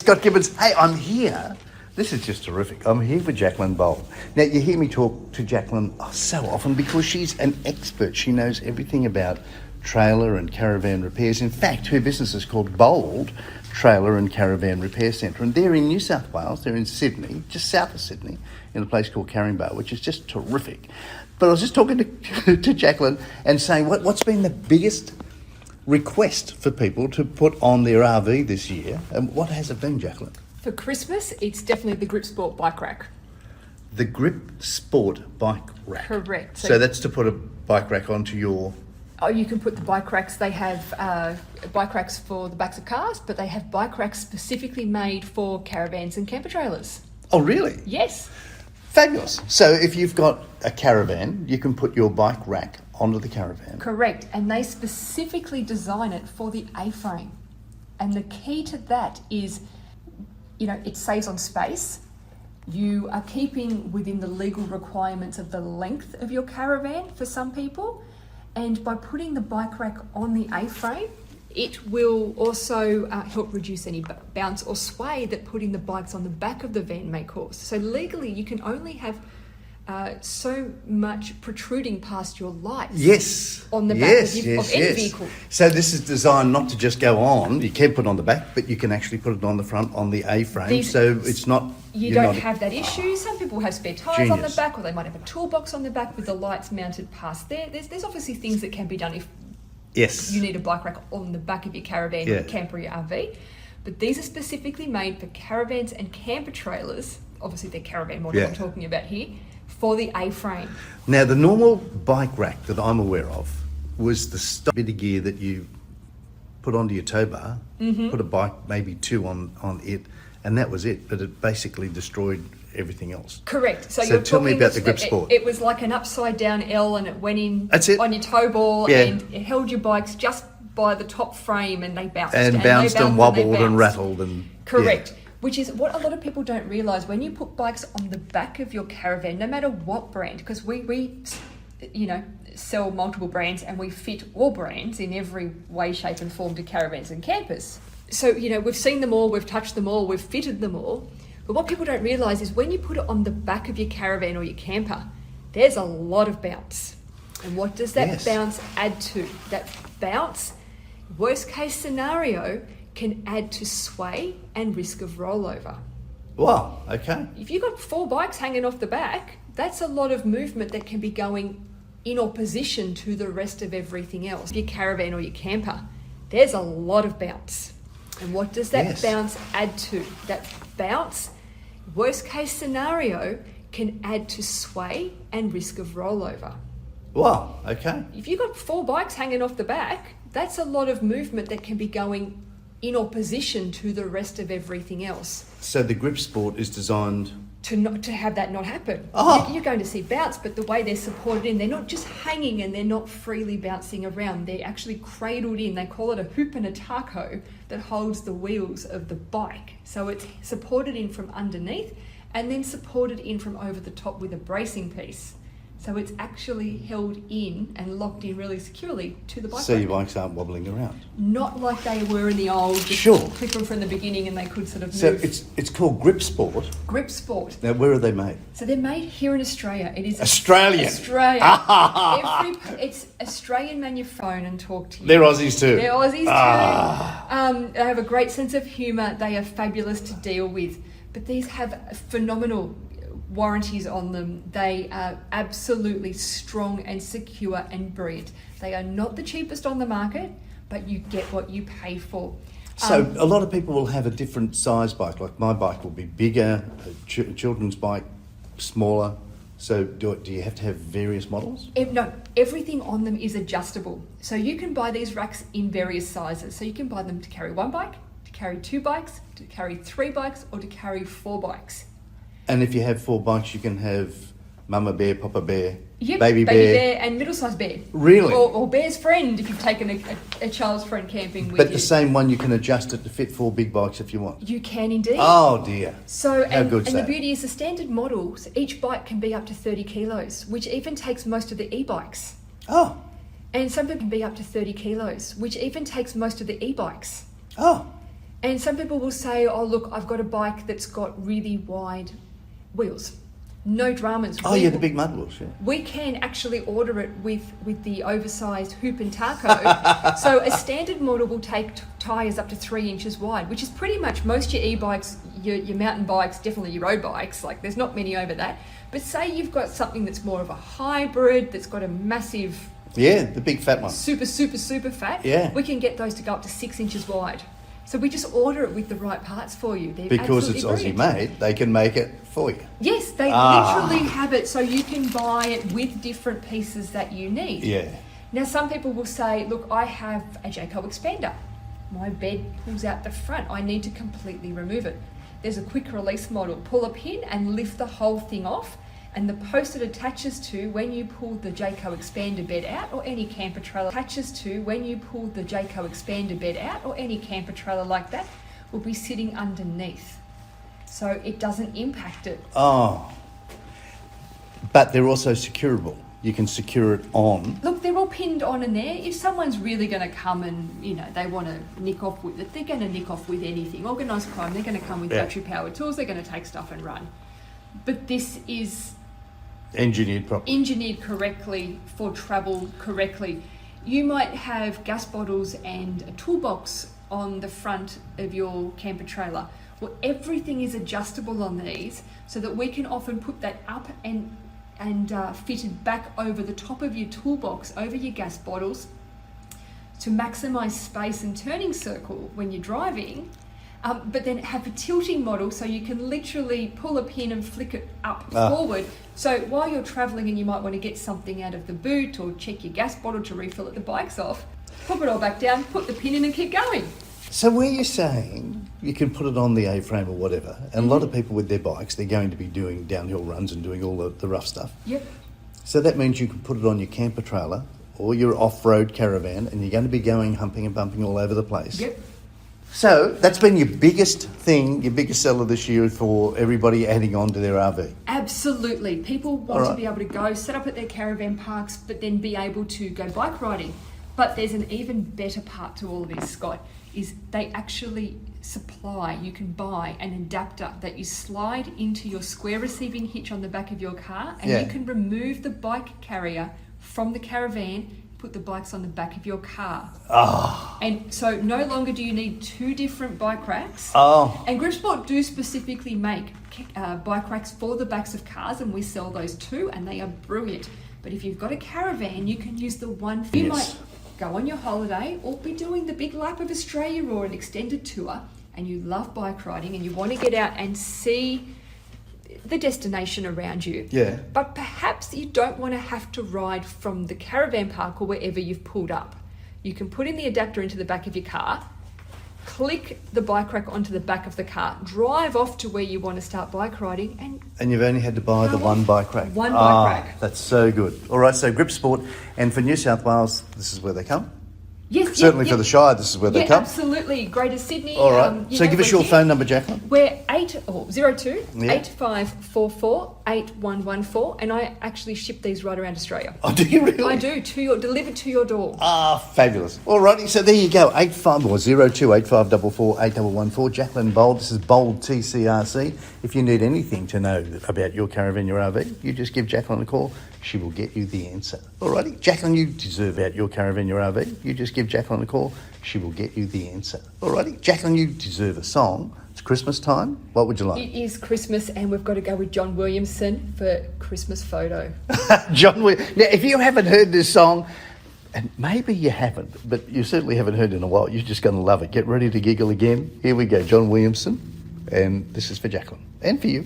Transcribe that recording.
Scott Gibbons. Hey, I'm here. This is just terrific. I'm here for Jaclyn Bold. Now, you hear me talk to Jaclyn so often because she's an expert. She knows everything about trailer and caravan repairs. In fact, her business is called Bold Trailer and Caravan Repair Centre, and they're in New South Wales. They're in Sydney, just south of Sydney, in a place called Caravan, which is just terrific. But I was just talking to Jaclyn and saying, what's been the biggest request for people to put on their RV this year? And what has it been, Jaclyn? For Christmas, it's definitely the GripSport bike rack. The GripSport bike rack. Correct. So that's to put a bike rack onto your... Oh, you can put the bike racks. They have bike racks for the backs of cars, but they have bike racks specifically made for caravans and camper trailers. Oh, really? Yes. Fabulous. So if you've got a caravan, you can put your bike rack onto the caravan. Correct. And they specifically design it for the A-frame. And the key to that is, it saves on space. You are keeping within the legal requirements of the length of your caravan for some people. And by putting the bike rack on the A-frame, it will also help reduce any bounce or sway that putting the bikes on the back of the van may cause. So legally, you can only have so much protruding past your lights on the back of any vehicle. So this is designed not to just go on. You can put it on the back, but you can actually put it on the front on the A-frame. So it's not... You don't have that issue. Some people have spare tyres on the back, or they might have a toolbox on the back with the lights mounted past there. There's obviously things that can be done if you need a bike rack on the back of your caravan, or camper, or your RV. But these are specifically made for caravans and camper trailers. Obviously, they're caravan model I'm talking about here, for the A-frame. Now, the normal bike rack that I'm aware of was the bit of gear that you put onto your tow bar, put a bike, maybe two on it, and that was it. But it basically destroyed everything else. Correct. So tell me about the GripSport. It was like an upside down L, and it went in on your tow ball, and it held your bikes just by the top frame, and they bounced. And bounced and wobbled and rattled. Correct. Which is what a lot of people don't realise. When you put bikes on the back of your caravan, no matter what brand, because we sell multiple brands and we fit all brands in every way, shape and form to caravans and campers. So, we've seen them all, we've touched them all, we've fitted them all. But what people don't realise is when you put it on the back of your caravan or your camper, there's a lot of bounce. And what does that bounce add to? That bounce, worst case scenario, can add to sway and risk of rollover. Wow, okay. If you've got 4 bikes hanging off the back, that's a lot of movement that can be going in opposition to the rest of everything else. Your caravan or your camper, there's a lot of bounce. And what does that bounce add to? That bounce, worst case scenario, can add to sway and risk of rollover. Wow, okay. If you've got 4 bikes hanging off the back, that's a lot of movement that can be going in opposition to the rest of everything else. So the GripSport is designed to have that not happen. You're going to see bounce, but the way they're supported in, they're not just hanging and they're not freely bouncing around. They're actually cradled in. They call it a hoop and a taco that holds the wheels of the bike. So it's supported in from underneath and then supported in from over the top with a bracing piece. So it's actually held in and locked in really securely to the bike. So your bikes aren't wobbling around? Not like they were in the old, clip them from the beginning and they could sort of move. So it's called GripSport? GripSport. Now, where are they made? So they're made here in Australia. It is Australian? Australia. It's Australian manufactured and talk to you. They're Aussies too? They're Aussies too. They have a great sense of humour. They are fabulous to deal with. But these have phenomenal warranties on them. They are absolutely strong and secure and brilliant. They are not the cheapest on the market, but you get what you pay for. So a lot of people will have a different size bike. Like my bike will be bigger, a children's bike smaller. So do you have to have various models? No, everything on them is adjustable. So you can buy these racks in various sizes. So you can buy them to carry 1 bike, to carry 2 bikes, to carry 3 bikes, or to carry 4 bikes. And if you have 4 bikes, you can have Mama Bear, Papa Bear, Yep, baby bear, and middle-sized bear. Really? Or bear's friend if you've taken a child's friend camping with you. But the same one, you can adjust it to fit 4 big bikes if you want. You can indeed. Oh dear. So How good's and that? the beauty is the standard models, each bike can be up to 30 kilos, which even takes most of the e-bikes. Oh. And some people can be up to 30 kilos, which even takes most of the e-bikes. Oh. And some people will say, oh, look, I've got a bike that's got really wide wheels. No dramas. Oh, yeah, the big mud wheels, yeah. We can actually order it with the oversized hoop and taco. So a standard model will take tyres up to 3 inches wide, which is pretty much most your e-bikes, your mountain bikes, definitely your road bikes. Like, there's not many over that. But say you've got something that's more of a hybrid, that's got a massive... Yeah, the big fat one. Super fat. Yeah. We can get those to go up to 6 inches wide. So we just order it with the right parts for you. They're because it's absolutely Aussie brilliant. made, they can make it for you. Yes, they literally have it, so you can buy it with different pieces that you need. Yeah. Now, some people will say, look, I have a Jaclyn expander. My bed pulls out the front. I need to completely remove it. There's a quick release model. Pull a pin and lift the whole thing off. And the post it attaches to when you pull the Jaclyn expander bed out, or any camper trailer attaches to when you pull the Jaclyn expander bed out, or any camper trailer like that, will be sitting underneath. So it doesn't impact it. Oh. But they're also securable. You can secure it on. Look, they're all pinned on in there. If someone's really going to come and, they want to nick off with it, they're going to nick off with anything. Organised crime, they're going to come with battery-powered tools, they're going to take stuff and run. But this is... engineered properly. Engineered correctly for travel correctly. You might have gas bottles and a toolbox on the front of your camper trailer. Well, everything is adjustable on these so that we can often put that up and fitted back over the top of your toolbox, over your gas bottles, to maximise space and turning circle when you're driving. But then have a tilting model so you can literally pull a pin and flick it up forward. So while you're travelling and you might want to get something out of the boot or check your gas bottle to refill it, the bike's off, pop it all back down, put the pin in and keep going. So where you're saying you can put it on the A-frame or whatever, and a lot of people with their bikes, they're going to be doing downhill runs and doing all the rough stuff. Yep. So that means you can put it on your camper trailer or your off-road caravan, and you're going to be going humping and bumping all over the place. Yep. So that's been your biggest thing, your biggest seller this year for everybody adding on to their RV. Absolutely. People want to be able to go set up at their caravan parks, but then be able to go bike riding. But there's an even better part to all of this, Scott, is they actually supply, you can buy an adapter that you slide into your square receiving hitch on the back of your car, and you can remove the bike carrier from the caravan, put the bikes on the back of your car. And so no longer do you need two different bike racks. And GripSport do specifically make bike racks for the backs of cars, and we sell those too, and they are brilliant. But if you've got a caravan, you can use the one. You might go on your holiday or be doing the big lap of Australia or an extended tour, and you love bike riding and you want to get out and see the destination around you. Yeah. But perhaps you don't want to have to ride from the caravan park or wherever you've pulled up. You can put in the adapter into the back of your car, click the bike rack onto the back of the car, drive off to where you want to start bike riding, and you've only had to buy the one bike rack. One bike rack. That's so good. All right, so GripSport, and for New South Wales, this is where they come. Yes, certainly for the Shire, this is where they come. Absolutely. Greater Sydney. All right. So give us your phone number, Jaclyn. We're 8544 8114, and I actually ship these right around Australia. Oh, do you really? I do, delivered to your door. Fabulous. All righty, so there you go. 02 8544 8114. Jaclyn Bold. This is Bold TCRC. If you need anything to know about your caravan, your RV, you just give Jaclyn a call. She will get you the answer. All righty. Jaclyn, you deserve out your caravan, your RV. You just give Jaclyn a call. She will get you the answer. All righty. Jaclyn, you deserve a song. It's Christmas time. What would you like? It is Christmas, and we've got to go with John Williamson for Christmas photo. John Williamson. Now, if you haven't heard this song, and maybe you haven't, but you certainly haven't heard it in a while, you're just going to love it. Get ready to giggle again. Here we go. John Williamson. And this is for Jaclyn. And for you.